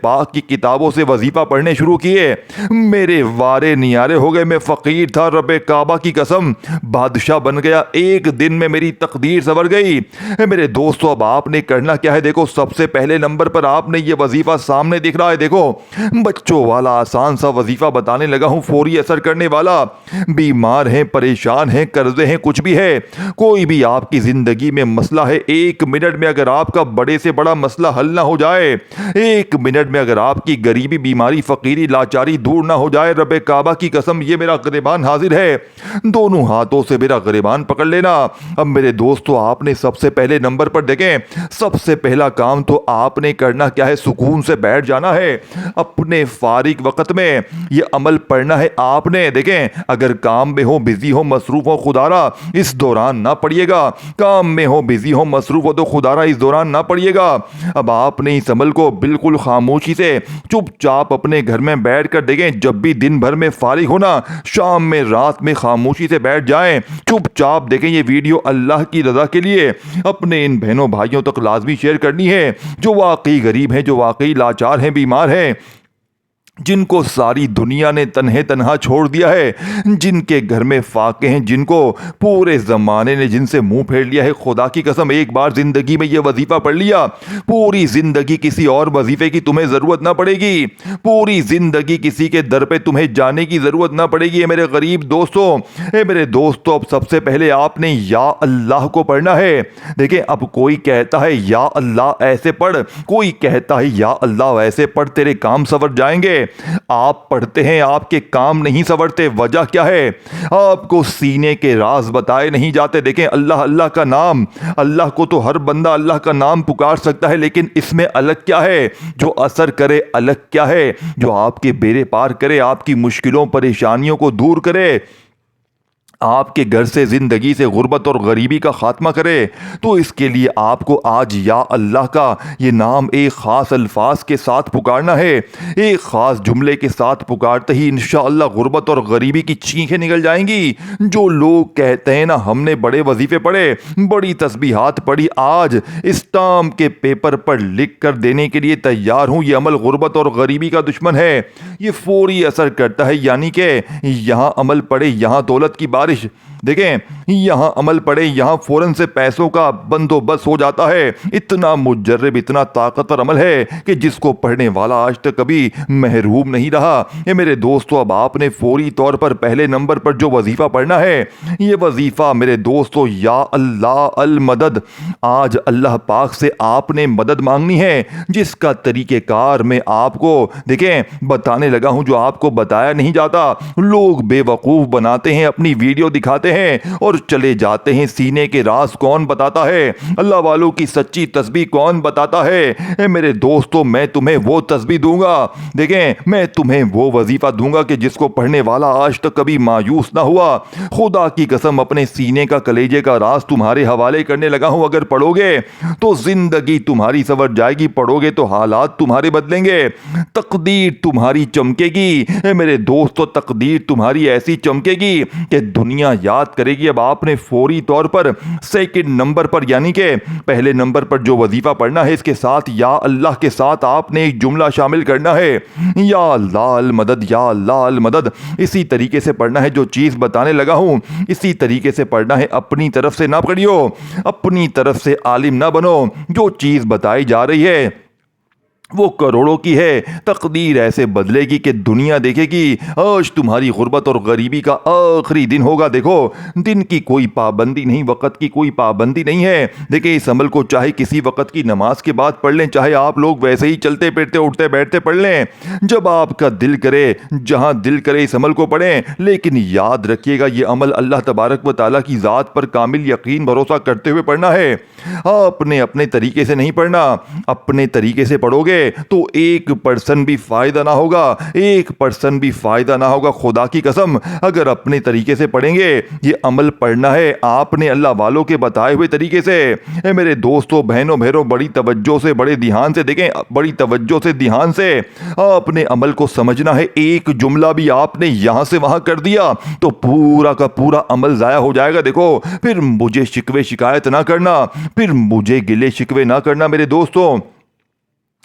پاک کی کتابوں سے وظیفہ پڑھنے شروع کیے میرے وارے نیارے ہو گئے. میں فقیر تھا, رب کعبہ کی قسم بادشاہ بن گیا. ایک دن میں میری تقدیر سنور گئی. میرے دوستو اب آپ نے کرنا کیا ہے؟ دیکھو سب سے پہلے نمبر پر آپ نے یہ وظیفہ سامنے دکھ رہا ہے, دیکھو بچوں والا آسان سا وظیفہ بتانے لگا ہوں, فوری اثر کرنے والا. بیمار ہیں, پریشان ہیں, قرضے ہیں, کچھ بھی ہے, کوئی بھی آپ کی زندگی میں مسئلہ ہے, 1 منٹ میں اگر آپ کا بڑے سے بڑا مسئلہ حل نہ ہو جائے, 1 منٹ میں اگر آپ کی غریبی, بیماری, فقیری, لاچاری دور نہ ہو جائے, رب کعبہ کی قسم یہ میرا گریبان حاضر ہے, دونوں ہاتھوں سے میرا گریبان پکڑ لینا. اب میرے دوستو آپ نے سب سے پہلے نمبر پر دیکھیں, سب سے پہلا کام تو آپ نے کرنا کیا ہے؟ سکون سے بیٹھ جانا ہے. اپنے فارغ وقت میں یہ عمل پڑھنا ہے آپ نے. دیکھیں اگر کام میں ہو, بزی ہو, مصروف ہو, خدارا اس دوران نہ پڑھیے گا. کام میں ہو, بزی ہو, مصروف ہو تو خدارا اس دوران نہ پڑھیے گا. اب آپ نے اس عمل کو بالکل خاموشی سے چپ چاپ اپنے گھر میں بیٹھ کر دیکھیں. جب بھی دن بھر میں فارغ ہونا, شام میں, رات میں خاموشی سے بیٹھ جائیں, چپ چاپ دیکھیں. یہ ویڈیو اللہ کی رضا کے لیے اپنے ان بہنوں بھائیوں تک لازمی شیئر کرنی ہے جو واقعی غریب ہیں, جو واقعی لاچار ہیں, بیمار ہیں, جن کو ساری دنیا نے تنہا چھوڑ دیا ہے, جن کے گھر میں فاقے ہیں, جن کو پورے زمانے نے جن سے منہ پھیر لیا ہے. خدا کی قسم ایک بار زندگی میں یہ وظیفہ پڑھ لیا, پوری زندگی کسی اور وظیفے کی تمہیں ضرورت نہ پڑے گی. پوری زندگی کسی کے در پہ تمہیں جانے کی ضرورت نہ پڑے گی. میرے غریب دوستوں, میرے دوستوں, اب سب سے پہلے آپ نے یا اللہ کو پڑھنا ہے. دیکھیں اب کوئی کہتا ہے یا اللہ ایسے پڑھ, کوئی کہتا ہے یا اللہ ایسے پڑھ, تیرے کام سنور جائیں گے. آپ پڑھتے ہیں, آپ کے کام نہیں سنورتے. وجہ کیا ہے؟ آپ کو سینے کے راز بتائے نہیں جاتے. دیکھیں اللہ اللہ کا نام, اللہ کو تو ہر بندہ اللہ کا نام پکار سکتا ہے, لیکن اس میں الگ کیا ہے جو اثر کرے؟ الگ کیا ہے جو آپ کے بیڑے پار کرے, آپ کی مشکلوں پریشانیوں کو دور کرے, آپ کے گھر سے, زندگی سے غربت اور غریبی کا خاتمہ کرے؟ تو اس کے لیے آپ کو آج یا اللہ کا یہ نام ایک خاص الفاظ کے ساتھ پکارنا ہے. ایک خاص جملے کے ساتھ پکارتے ہی انشاءاللہ غربت اور غریبی کی چیخیں نکل جائیں گی. جو لوگ کہتے ہیں نا ہم نے بڑے وظیفے پڑھے, بڑی تسبیحات پڑھی, آج اسٹامپ کے پیپر پر لکھ کر دینے کے لیے تیار ہوں. یہ عمل غربت اور غریبی کا دشمن ہے, یہ فوری اثر کرتا ہے. یعنی کہ یہاں عمل پڑے یہاں دولت کی بارش. دیکھیں یہاں عمل پڑے یہاں فوراً سے پیسوں کا بندوبست ہو جاتا ہے. اتنا مجرب, اتنا طاقتور عمل ہے کہ جس کو پڑھنے والا آج تک کبھی محروم نہیں رہا. یہ میرے دوستو اب آپ نے فوری طور پر پہلے نمبر پر جو وظیفہ پڑھنا ہے, یہ وظیفہ میرے دوستو یا اللہ المدد. آج اللہ پاک سے آپ نے مدد مانگنی ہے, جس کا طریقہ کار میں آپ کو دیکھیں بتانے لگا ہوں, جو آپ کو بتایا نہیں جاتا. لوگ بے وقوف بناتے ہیں, اپنی ویڈیو دکھاتے ہیں اور چلے جاتے ہیں. سینے کے راز کون بتاتا ہے؟ اللہ والوں کی سچی تسبیح کون بتاتا ہے؟ اے میرے دوستو میں تمہیں وہ تسبیح دوں گا, دیکھیں میں تمہیں وہ وظیفہ دوں گا کہ جس کو پڑھنے والا آج تک کبھی مایوس نہ ہوا. خدا کی قسم اپنے سینے کا, کلیجے کا راز تمہارے حوالے کرنے لگا ہوں. اگر پڑھو گے تو زندگی تمہاری سنور جائے گی, پڑھو گے تو حالات تمہارے بدلیں گے, تقدیر تمہاری چمکے گی. اے میرے دوستو تقدیر تمہاری ایسی چمکے گی کہ دنیا یاد کرے گی. اب آپ نے فوری طور پر سیکنڈ نمبر پر, یعنی کہ پہلے نمبر پر جو وظیفہ پڑھنا ہے, اس کے ساتھ یا اللہ کے ساتھ آپ نے ایک جملہ شامل کرنا ہے, یا اللہ المدد, یا اللہ المدد. اسی طریقے سے پڑھنا ہے, جو چیز بتانے لگا ہوں اسی طریقے سے پڑھنا ہے. اپنی طرف سے نہ پڑھیو, اپنی طرف سے عالم نہ بنو. جو چیز بتائی جا رہی ہے وہ کروڑوں کی ہے, تقدیر ایسے بدلے گی کہ دنیا دیکھے گی آج تمہاری غربت اور غریبی کا آخری دن ہوگا. دیکھو دن کی کوئی پابندی نہیں, وقت کی کوئی پابندی نہیں ہے. دیکھیں اس عمل کو چاہے کسی وقت کی نماز کے بعد پڑھ لیں, چاہے آپ لوگ ویسے ہی چلتے پھرتے اٹھتے بیٹھتے پڑھ لیں, جب آپ کا دل کرے, جہاں دل کرے اس عمل کو پڑھیں. لیکن یاد رکھیے گا یہ عمل اللہ تبارک و تعالیٰ کی ذات پر کامل یقین بھروسہ کرتے ہوئے پڑھنا ہے. آپ نے اپنے طریقے سے نہیں پڑھنا. اپنے طریقے سے پڑھو گے تو 1% بھی فائدہ نہ ہوگا, 1% بھی فائدہ نہ ہوگا. خدا کی قسم اگر اپنے طریقے سے پڑھیں گے, یہ عمل پڑھنا ہے آپ نے اللہ والوں کے بتائے ہوئے طریقے سے. اے میرے دوستو بہنوں بھائیوں, بڑی توجہ سے, بڑے دھیان سے دیکھیں, بڑی توجہ سے, دھیان سے آپ نے عمل کو سمجھنا ہے. ایک جملہ بھی آپ نے یہاں سے وہاں کر دیا تو پورا کا پورا عمل ضائع ہو جائے گا. دیکھو پھر مجھے شکوے شکایت نہ کرنا, پھر مجھے گلے شکوے نہ کرنا میرے دوستوں.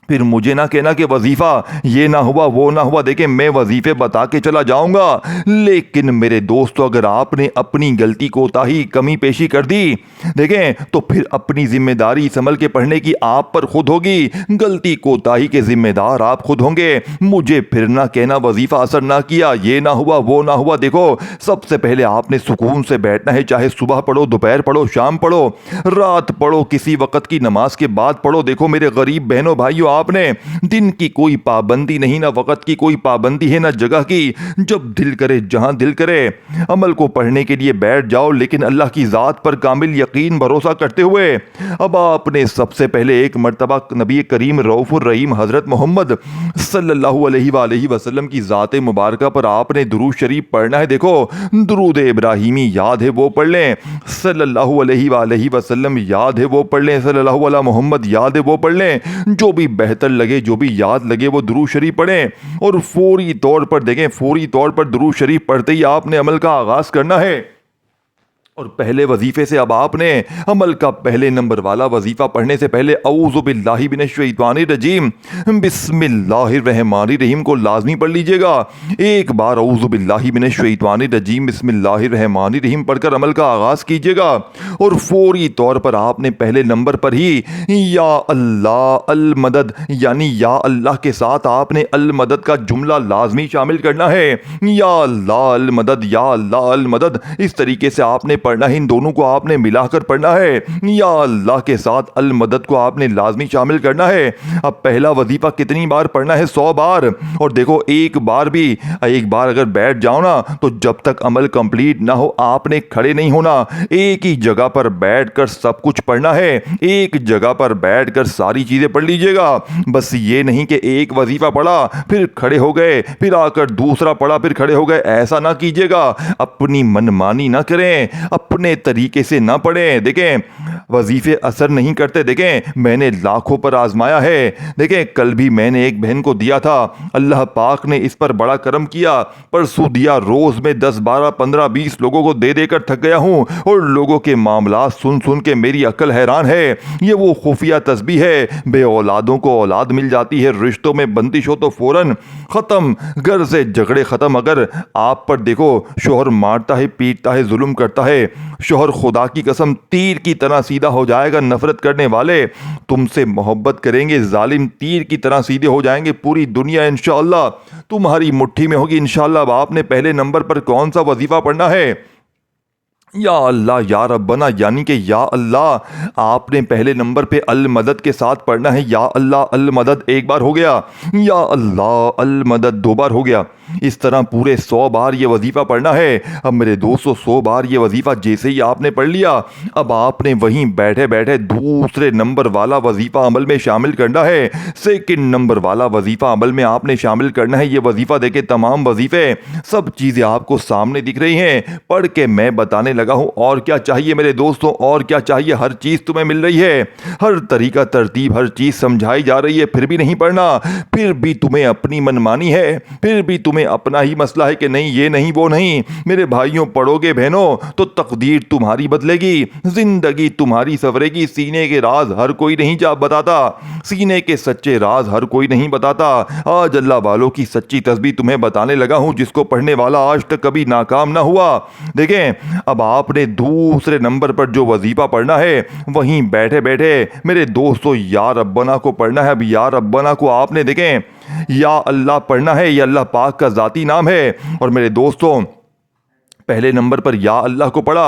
پھر مجھے نہ کہنا کہ وظیفہ یہ نہ ہوا وہ نہ ہوا. دیکھیں میں وظیفے بتا کے چلا جاؤں گا, لیکن میرے دوستو اگر آپ نے اپنی غلطی کوتاہی کمی پیشی کر دی دیکھیں تو پھر اپنی ذمہ داری سنبھل کے پڑھنے کی آپ پر خود ہوگی. غلطی کوتاہی کے ذمہ دار آپ خود ہوں گے. مجھے پھر نہ کہنا وظیفہ اثر نہ کیا, یہ نہ ہوا وہ نہ ہوا. دیکھو سب سے پہلے آپ نے سکون سے بیٹھنا ہے, چاہے صبح پڑھو, دوپہر پڑھو, شام پڑھو, رات پڑھو, کسی وقت کی نماز کے بعد پڑھو. دیکھو میرے غریب بہنوں بھائیوں, آپ نے دن کی کوئی پابندی نہیں, نہ وقت کی کوئی پابندی ہے, نہ جگہ کی. جب دل کرے جہاں دل کرے عمل کو پڑھنے کے لیے بیٹھ جاؤ, لیکن اللہ کی ذات پر کامل یقین بھروسہ کرتے ہوئے. اب آپ نے سب سے پہلے ایک مرتبہ نبی کریم رؤوف الرحیم حضرت محمد صلی اللہ علیہ وآلہ وسلم کی ذات مبارکہ پر آپ نے درود شریف پڑھنا ہے. دیکھو درود ابراہیمی یاد ہے وہ پڑھ لیں, صلی اللہ علیہ وآلہ وسلم یاد ہے وہ پڑھ لیں, صلی اللہ علیہ محمد یاد ہے وہ پڑھ لیں. جو بھی بہتر لگے, جو بھی یاد لگے وہ درود شریف پڑھیں. اور فوری طور پر دیکھیں, فوری طور پر درود شریف پڑھتے ہی آپ نے عمل کا آغاز کرنا ہے. اور پہلے وظیفے سے اب آپ نے عمل کا پہلے نمبر والا وظیفہ پڑھنے سے پہلے اعوذ باللہ من الشیطان الرجیم بسم اللہ الرحمن الرحیم کو لازمی پڑھ لیجئے گا. ایک بار اعوذ باللہ من الشیطان الرجیم بسم اللہ الرحمن الرحیم پڑھ کر عمل کا آغاز کیجئے گا. اور فوری طور پر آپ نے پہلے نمبر پر ہی یا اللہ المدد یعنی یا اللہ کے ساتھ آپ نے المدد کا جملہ لازمی شامل کرنا ہے. یا اللہ المدد, یا اللہ المدد, اس طریقے سے آپ نے پڑھنا ہے. ان دونوں کو آپ نے ملا کر پڑھنا ہے. یا اللہ کے ساتھ المدد کو آپ نے لازمی شامل کرنا ہے. اب پہلا وظیفہ کتنی بار پڑھنا ہے؟ 100 بار. اور دیکھو ایک بار اگر بیٹھ جاؤ نا تو جب تک عمل کمپلیٹ نہ ہو آپ نے کھڑے نہیں ہونا. ایک ہی جگہ پر بیٹھ کر سب کچھ پڑھنا ہے. ایک جگہ پر بیٹھ کر ساری چیزیں پڑھ لیجئے گا. بس یہ نہیں کہ ایک وظیفہ پڑھا پھر کھڑے ہو گئے, پھر آ کر دوسرا پڑھا پھر کھڑے ہو گئے. ایسا نہ کیجئے گا. اپنی منمانی نہ کریں, اپنے طریقے سے نہ پڑھیں. دیکھیں وظیفے اثر نہیں کرتے. دیکھیں میں نے لاکھوں پر آزمایا ہے. دیکھیں کل بھی میں نے ایک بہن کو دیا تھا, اللہ پاک نے اس پر بڑا کرم کیا. پرسوں دیا, روز میں 10 12 15 20 لوگوں کو دے دے کر تھک گیا ہوں. اور لوگوں کے معاملات سن سن کے میری عقل حیران ہے. یہ وہ خفیہ تسبیح ہے. بے اولادوں کو اولاد مل جاتی ہے, رشتوں میں بندش ہو تو فوراً ختم, گھر سے جھگڑے ختم. اگر آپ پر دیکھو شوہر مارتا ہے, پیٹتا ہے, ظلم کرتا ہے, شوہر خدا کی قسم تیر کی طرح سیدھا ہو جائے گا. نفرت کرنے والے تم سے محبت کریں گے, ظالم تیر کی طرح سیدھے ہو جائیں گے. پوری دنیا انشاءاللہ تمہاری مٹھی میں ہوگی انشاءاللہ. اب آپ نے پہلے نمبر پر کون سا وظیفہ پڑھنا ہے؟ یا اللہ یا ربنا, یعنی کہ یا اللہ. آپ نے پہلے نمبر پہ المدد کے ساتھ پڑھنا ہے. یا اللہ المدد ایک بار ہو گیا, یا اللہ المدد 2 بار ہو گیا. اس طرح پورے 100 بار یہ وظیفہ پڑھنا ہے. اب میرے دوستو 100 بار یہ وظیفہ جیسے ہی آپ نے پڑھ لیا, اب آپ نے وہیں بیٹھے بیٹھے دوسرے نمبر والا وظیفہ عمل میں شامل کرنا ہے. سیکنڈ نمبر والا وظیفہ عمل میں آپ نے شامل کرنا ہے. یہ وظیفہ دیکھیں تمام وظیفے سب چیزیں آپ کو سامنے دکھ رہی ہیں. پڑھ کے میں بتانے لگا ہوں. اور کیا چاہیے میرے دوستوں, اور کیا چاہیے؟ ہر چیز تمہیں مل رہی ہے, ہر طریقہ ترتیب ہر چیز سمجھائی جا رہی ہے. پھر بھی نہیں پڑھنا, پھر بھی تمہیں اپنی منمانی ہے, پھر بھی تمہیں اپنا ہی مسئلہ ہے کہ نہیں یہ نہیں وہ نہیں. میرے بھائیوں پڑھو گے بہنوں تو تقدیر تمہاری بدلے گی, زندگی تمہاری سنورے گی. سینے کے راز ہر کوئی نہیں بتاتا, سینے کے سچے راز ہر کوئی نہیں بتاتا. آج اللہ والوں کی سچی تسبیح تمہیں بتانے لگا ہوں جس کو پڑھنے والا آج تک کبھی ناکام نہ ہوا. دیکھیں اب آپ نے دوسرے نمبر پر جو وظیفہ پڑھنا ہے وہیں بیٹھے بیٹھے میرے دوستو یا ربنا کو پڑھنا ہے. اب یا ربنا کو آپ نے دیکھیں یا اللہ پڑھنا ہے. یہ اللہ پاک کا ذاتی نام ہے. اور میرے دوستوں پہلے نمبر پر یا اللہ کو پڑھا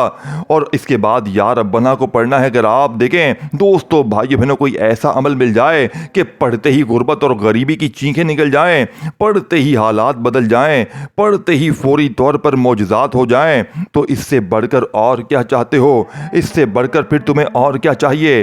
اور اس کے بعد یا ربنا کو پڑھنا ہے. اگر آپ دیکھیں دوستو بھائیو بہنوں کوئی ایسا عمل مل جائے کہ پڑھتے ہی غربت اور غریبی کی چینخیں نکل جائیں, پڑھتے ہی حالات بدل جائیں, پڑھتے ہی فوری طور پر معجزات ہو جائیں, تو اس سے بڑھ کر اور کیا چاہتے ہو؟ اس سے بڑھ کر پھر تمہیں اور کیا چاہیے؟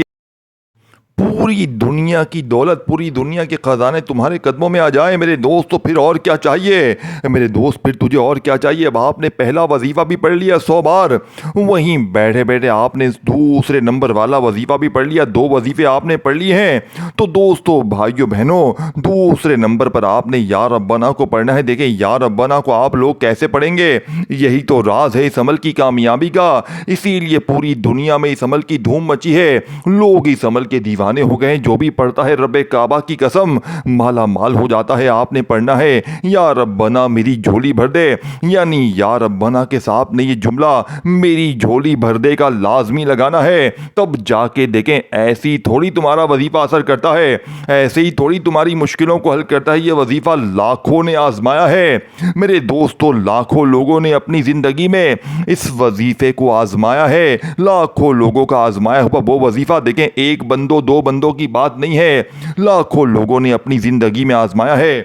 پوری دنیا کی دولت, پوری دنیا کے خزانے تمہارے قدموں میں آ جائیں میرے دوست, تو پھر اور کیا چاہیے میرے دوست؟ پھر تجھے اور کیا چاہیے؟ اب آپ نے پہلا وظیفہ بھی پڑھ لیا 100 بار, وہیں بیٹھے بیٹھے آپ نے دوسرے نمبر والا وظیفہ بھی پڑھ لیا. 2 وظیفے آپ نے پڑھ لیے ہیں. تو دوستو بھائیو بہنوں دوسرے نمبر پر آپ نے یا ربنا کو پڑھنا ہے. دیکھیں یا ربنا کو آپ لوگ کیسے پڑھیں گے؟ یہی تو راز ہے اس عمل کی کامیابی کا. اسی لیے پوری دنیا میں اس عمل کی دھوم مچی ہے. لوگ اس عمل کے دیوانے ہو ہو گئے جو بھی پڑھتا ہے رب کعبہ کی قسم مالا مال ہو جاتا ہے. آپ نے پڑھنا ہے یا ربنا میری جھولی بھر دے, یعنی یا ربنا کے ساتھ نے یہ جملہ میری جھولی بھر دے کا لازمی لگانا ہے. تب جا کے دیکھیں ایسی تھوڑی تمہارا وظیفہ اثر کرتا ہے, ایسے ہی تھوڑی تمہاری مشکلوں کو حل کرتا ہے. یہ وظیفہ لاکھوں نے آزمایا ہے میرے دوستوں, لاکھوں لوگوں نے اپنی زندگی میں اس وظیفے کو آزمایا ہے. لاکھوں لوگوں کا آزمایا ہوا وہ وظیفہ دیکھیں ایک بندوں دو بندوں کی بات نہیں ہے, لاکھوں لوگوں نے اپنی زندگی میں آزمایا ہے.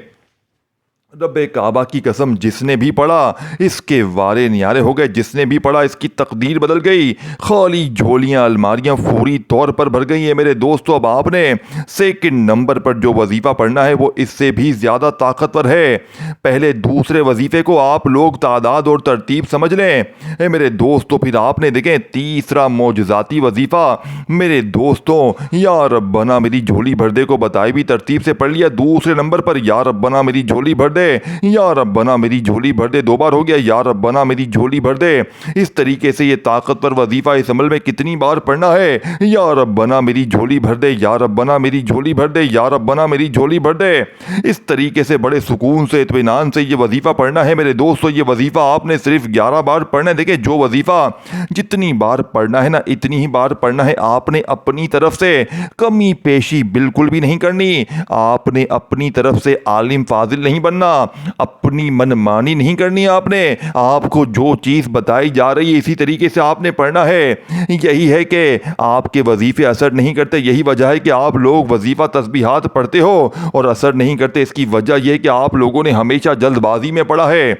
رب کعبہ کی قسم جس نے بھی پڑھا اس کے وارے نیارے ہو گئے, جس نے بھی پڑھا اس کی تقدیر بدل گئی. خالی جھولیاں الماریاں فوری طور پر بھر گئی ہیں میرے دوستو. اب آپ نے سیکنڈ نمبر پر جو وظیفہ پڑھنا ہے وہ اس سے بھی زیادہ طاقتور ہے. پہلے دوسرے وظیفے کو آپ لوگ تعداد اور ترتیب سمجھ لیں اے میرے دوستو, پھر آپ نے دیکھیں تیسرا معجزاتی وظیفہ میرے دوستوں یا ربنا میری جھولی بھر دے کو بتائی بھی ترتیب سے پڑھ لیا. دوسرے نمبر پر یا ربنا میری جھولی بھر دے, یا ربنا میری جھولی بھر دے, دو بار ہو گیا یا ربنا میری جھولی بھر دے. اس طریقے سے یہ طاقتور وظیفہ اس عمل میں کتنی بار پڑھنا ہے, یا ربنا میری جھولی بھر دے, یا ربنا میری جھولی بھر دے, یا ربنا میری جھولی بھر دے. اس طریقے سے بڑے سکون سے اطمینان سے یہ وظیفہ پڑھنا ہے میرے دوستو. یہ وظیفہ آپ نے صرف 11 بار پڑھنا ہے. دیکھیں جو وظیفہ جتنی بار پڑھنا ہے نا اتنی ہی بار پڑھنا ہے. آپ نے اپنی طرف سے کمی پیشی بالکل بھی نہیں کرنی, آپ نے اپنی طرف سے عالم فاضل نہیں بننا, اپنی منمانی نہیں کرنی. آپ کو جو چیز بتائی جا رہی ہے اسی طریقے سے آپ نے پڑھنا ہے. یہی ہے کہ آپ کے وظیفے اثر نہیں کرتے, یہی وجہ ہے کہ آپ لوگ وظیفہ تسبیحات پڑھتے ہو اور اثر نہیں کرتے. اس کی وجہ یہ ہے کہ آپ لوگوں نے ہمیشہ جلد بازی میں پڑھا ہے,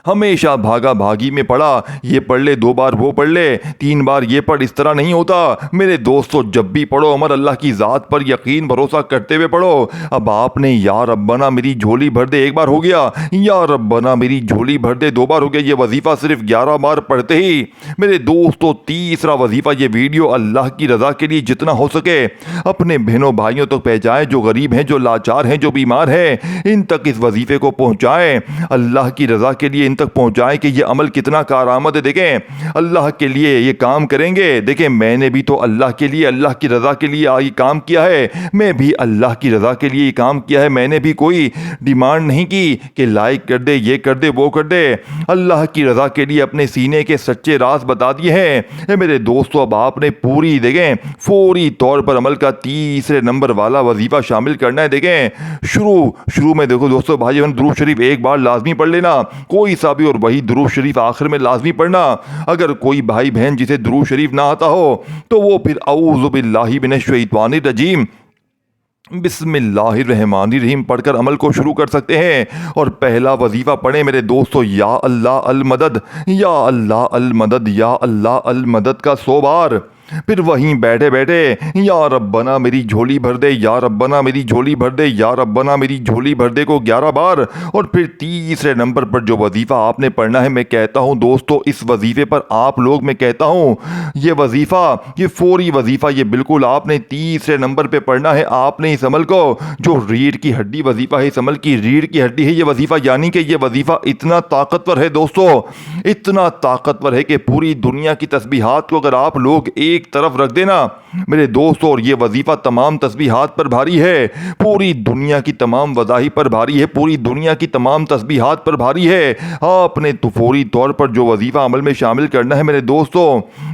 ہمیشہ بھاگا بھاگی میں پڑھا. یہ پڑھ لے, 2 بار وہ پڑھ لے, 3 بار یہ پڑھ, اس طرح نہیں ہوتا میرے دوستو. جب بھی پڑھو عمر اللہ کی ذات پر یقین بھروسہ کرتے ہوئے پڑھو. اب آپ نے یا ربنا میری جھولی بھر دے 1 بار ہو گیا, یا ربنا میری جھولی بھر دے 2 بار ہو گیا. یہ وظیفہ صرف 11 بار پڑھتے ہی میرے دوستو تیسرا وظیفہ یہ ویڈیو اللہ کی رضا کے لیے جتنا ہو سکے اپنے بہنوں بھائیوں تک پہنچائیں, جو غریب ہیں, جو لاچار ہیں, جو بیمار ہیں, ان تک اس وظیفے کو پہنچائیں. اللہ کی رضا کے لیے ان تک پہنچائیں کہ یہ عمل کتنا کارآمد ہے. دیکھیں اللہ کے لیے یہ کام کریں گے. دیکھیں میں نے بھی تو اللہ کے لیے, اللہ کی رضا کے لیے یہ کام کیا ہے, میں بھی اللہ کی رضا کے لیے یہ کام کیا ہے. میں نے بھی کوئی ڈیمانڈ نہیں کی کہ لائک کر دے, یہ کر دے, وہ کر دے. اللہ کی رضا کے لیے اپنے سینے کے سچے راز بتا دیے ہیں اے میرے دوستو. اب آپ نے پوری دیکھیں فوری طور پر عمل کا تیسرے نمبر والا وظیفہ شامل کرنا ہے. دیکھیں شروع میں دیکھو دوستو بھائی درود شریف 1 بار لازمی پڑھ لینا, کوئی سا بھی, اور وہی درود شریف آخر میں لازمی پڑھنا. اگر کوئی بھائی بہن جسے درود شریف نہ آتا ہو تو وہ پھر اعوذ باللہ من الشیطان الرجیم بسم اللہ الرحمن الرحیم پڑھ کر عمل کو شروع کر سکتے ہیں. اور پہلا وظیفہ پڑھیں میرے دوستو یا اللہ المدد, یا اللہ المدد, یا اللہ المدد کا 100 بار. پھر وہیں بیٹھے بیٹھے یا ربنا میری جھولی بھر دے, یا ربنا میری جھولی بھر دے, یا ربنا میری جھولی بھر دے کو 11 بار. اور پھر تیسرے نمبر پر جو وظیفہ آپ نے پڑھنا ہے, میں کہتا ہوں دوستو اس وظیفے پر آپ لوگ, میں کہتا ہوں یہ وظیفہ, یہ فوری وظیفہ, یہ بالکل آپ نے تیسرے نمبر پہ پڑھنا ہے. آپ نے اس عمل کو, جو ریڑھ کی ہڈی وظیفہ ہے, اس عمل کی ریڑھ کی ہڈی ہے یہ وظیفہ, یعنی کہ یہ وظیفہ اتنا طاقتور ہے دوستو, اتنا طاقتور ہے کہ پوری دنیا کی تسبیحات کو اگر آپ لوگ ایک طرف رکھ دینا میرے دوستو, اور یہ وظیفہ تمام تسبیحات پر بھاری ہے, پوری دنیا کی تمام وظائف پر بھاری ہے, پوری دنیا کی تمام تسبیحات پر بھاری ہے. آپ نے تو فوری طور پر جو وظیفہ عمل میں شامل کرنا ہے میرے دوستو,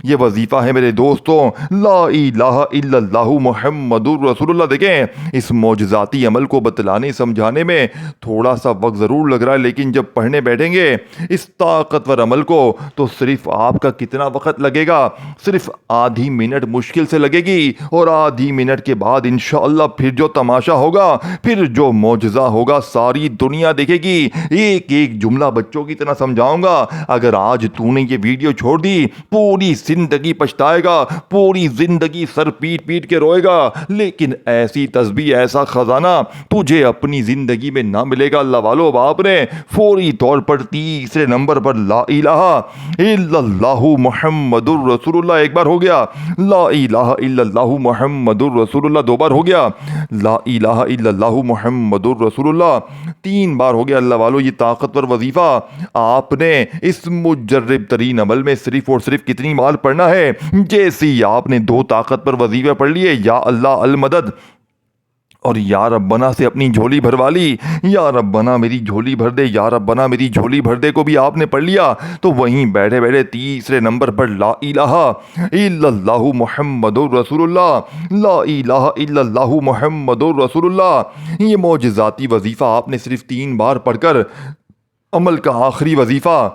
یہ وظیفہ ہے میرے دوستو لا الہ الا اللہ محمد رسول اللہ. دیکھیں اس معجزاتی عمل کو بتلانے سمجھانے میں تھوڑا سا وقت ضرور لگ رہا ہے, لیکن جب پڑھنے بیٹھیں گے اس طاقتور عمل کو تو صرف آپ کا کتنا وقت لگے گا, صرف آدھی منٹ مشکل سے لگے گی, اور آدھی منٹ کے بعد انشاءاللہ پھر جو تماشا ہوگا, پھر جو معجزہ ہوگا ساری دنیا دیکھے گی. ایک ایک جملہ بچوں کی طرح سمجھاؤں گا. اگر آج تو نے یہ ویڈیو چھوڑ دی پوری زندگی پچھتائے گا, پوری زندگی سر پیٹ پیٹ کے روئے گا, لیکن ایسی تسبیح, ایسا خزانہ تجھے اپنی زندگی میں نہ ملے گا. اللہ والو باپ نے فوری طور پر تیسرے نمبر پر لا الہ الا اللہ محمد الرسول اللہ 1 بار ہو گیا, لا الہ الا اللہ محمد الرسول اللہ 2 بار ہو گیا، لا الہ الا اللہ محمد الرسول اللہ 3 بار ہو گیا۔ اللہ والو یہ طاقتور وظیفہ آپ نے اس مجرب ترین عمل میں صرف اور صرف کتنی بار پڑھنا ہے؟ جیسی آپ نے 2 طاقتور وظیفے پڑھ لیے، یا اللہ المدد اور یا ربنا سے اپنی جھولی بھروا لی، یا ربنا میری جھولی بھر دے، یا ربنا میری جھولی بھر دے کو بھی آپ نے پڑھ لیا، تو وہیں بیٹھے بیٹھے تیسرے نمبر پر لا الہ الا اللہ محمد الرسول اللہ، لا الہ الا اللہ محمد الرسول اللہ، یہ معجزاتی وظیفہ آپ نے صرف 3 بار پڑھ کر عمل کا آخری وظیفہ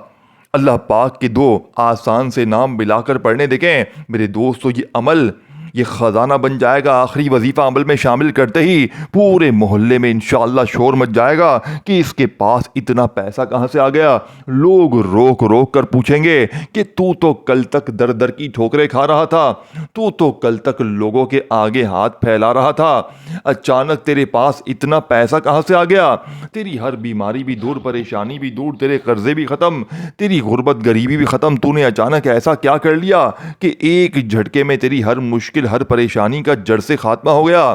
اللہ پاک کے 2 آسان سے نام ملا کر پڑھنے دیکھیں میرے دوستو، یہ عمل یہ خزانہ بن جائے گا۔ آخری وظیفہ عمل میں شامل کرتے ہی پورے محلے میں انشاءاللہ شور مچ جائے گا کہ اس کے پاس اتنا پیسہ کہاں سے آ گیا۔ لوگ روک روک کر پوچھیں گے کہ تو کل تک در در کی ٹھوکریں کھا رہا تھا، تو کل تک لوگوں کے آگے ہاتھ پھیلا رہا تھا، اچانک تیرے پاس اتنا پیسہ کہاں سے آ گیا؟ تیری ہر بیماری بھی دور، پریشانی بھی دور، تیرے قرضے بھی ختم، تیری غربت غریبی بھی ختم، تو نے اچانک ایسا کیا کر لیا کہ ایک جھٹکے میں تیری ہر مشکل ہر پریشانی کا جڑ سے خاتمہ ہو گیا۔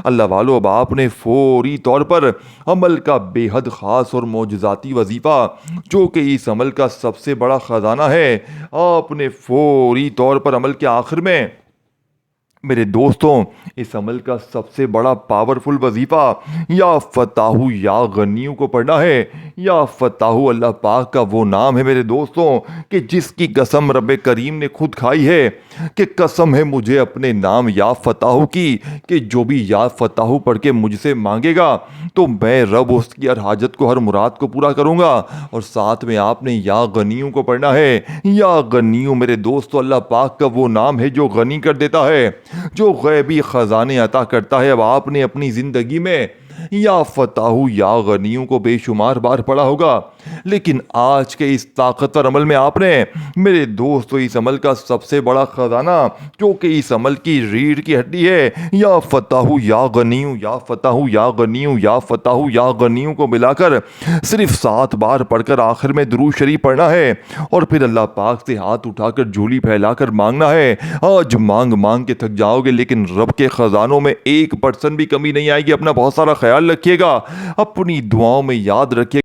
اللہ والو اب آپ نے فوری طور پر عمل کا بے حد خاص اور معجزاتی وظیفہ جو کہ اس عمل کا سب سے بڑا خزانہ ہے، آپ نے فوری طور پر عمل کے آخر میں میرے دوستوں اس عمل کا سب سے بڑا پاورفل وظیفہ یا فتاح یا غنیوں کو پڑھنا ہے۔ یا فتاح اللہ پاک کا وہ نام ہے میرے دوستوں کہ جس کی قسم رب کریم نے خود کھائی ہے کہ قسم ہے مجھے اپنے نام یا فتاح کی کہ جو بھی یا فتاح پڑھ کے مجھ سے مانگے گا تو میں رب اس کی ہر حاجت کو، ہر مراد کو پورا کروں گا۔ اور ساتھ میں آپ نے یا غنیوں کو پڑھنا ہے۔ یا غنیوں میرے دوستو اللہ پاک کا وہ نام ہے جو غنی کر دیتا ہے، جو غیبی خزانے عطا کرتا ہے۔ اب آپ نے اپنی زندگی میں یا فتاح یا غنیوں کو بے شمار بار پڑھا ہوگا، لیکن آج کے اس طاقتور عمل میں آپ نے میرے دوستو اس عمل کا سب سے بڑا خزانہ جو کہ اس عمل کی ریڑھ کی ہڈی ہے، یا فتاح یا غنیوں، یا فتاح یا غنیوں، یا فتاح یا غنیوں کو ملا کر صرف 7 بار پڑھ کر آخر میں درود شریف پڑھنا ہے، اور پھر اللہ پاک سے ہاتھ اٹھا کر جھولی پھیلا کر مانگنا ہے۔ آج مانگ مانگ کے تھک جاؤ گے، لیکن رب کے خزانوں میں 1% بھی کمی نہیں آئے گی۔ اپنا بہت سارا خیال رکھیے گا، اپنی دعاؤں میں یاد رکھیے